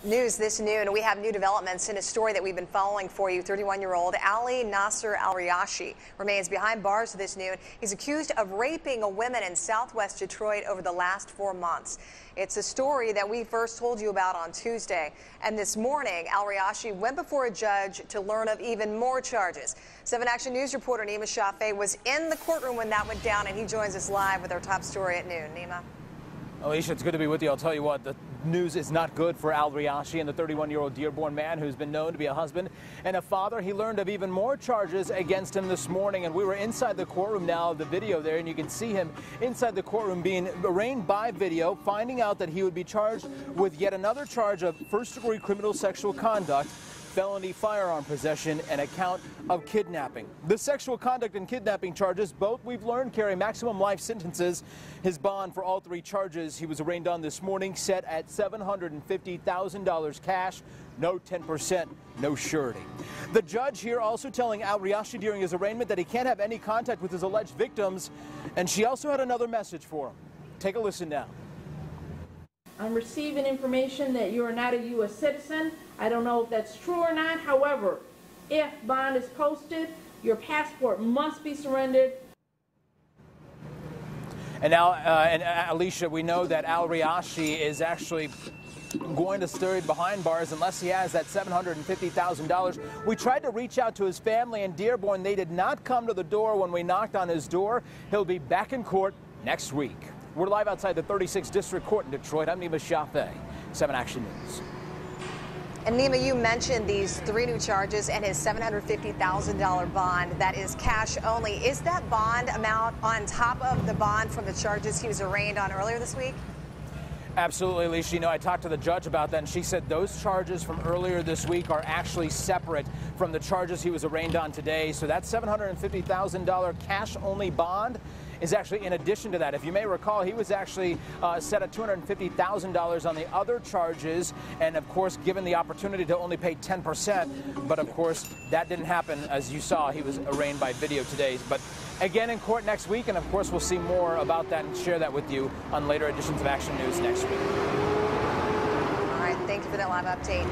News this noon, we have new developments in a story that we've been following for you. 31-year-old Ali Nasser Al-Riashi remains behind bars this noon. He's accused of raping a woman in southwest Detroit over the last 4 months. It's a story that we first told you about on Tuesday. And this morning, Al-Riashi went before a judge to learn of even more charges. 7 Action News reporter Nima Shafee was in the courtroom when that went down, and he joins us live with our top story at noon. Nima. Alicia, it's good to be with you. I'll tell you what, the news is not good for Al-Riashi and the 31-year-old Dearborn man who's been known to be a husband and a father. He learned of even more charges against him this morning, and we were inside the courtroom now, the video there, and you can see him inside the courtroom being arraigned by video, finding out that he would be charged with yet another charge of first-degree criminal sexual conduct, felony firearm possession, and a count of kidnapping. The sexual conduct and kidnapping charges, both we've learned, carry maximum life sentences. His bond for all 3 charges he was arraigned on this morning set at $750,000 cash, no 10%, no surety. The judge here also telling Al-Riashi during his arraignment that he can't have any contact with his alleged victims, and she also had another message for him. Take a listen now. I'm receiving information that you are not a U.S. citizen. I don't know if that's true or not. However, if bond is posted, your passport must be surrendered. And now, Alicia, we know that Al-Riashi is actually going to stay behind bars unless he has that $750,000. We tried to reach out to his family in Dearborn. They did not come to the door when we knocked on his door. He'll be back in court next week. We're live outside the 36th District Court in Detroit. I'm Nima Shafee, 7 Action News. And Nima, you mentioned these 3 new charges and his $750,000 bond. That is cash only. Is that bond amount on top of the bond from the charges he was arraigned on earlier this week? Absolutely, Alicia. You know, I talked to the judge about that, and she said those charges from earlier this week are actually separate from the charges he was arraigned on today. So that $750,000 cash-only bond is actually in addition to that. If you may recall, he was actually set at $250,000 on the other charges, and of course given the opportunity to only pay 10%. But of course that didn't happen. As you saw, he was arraigned by video today. But again in court next week, and of course we'll see more about that and share that with you on later editions of Action News next week. All right, thank you for that live update.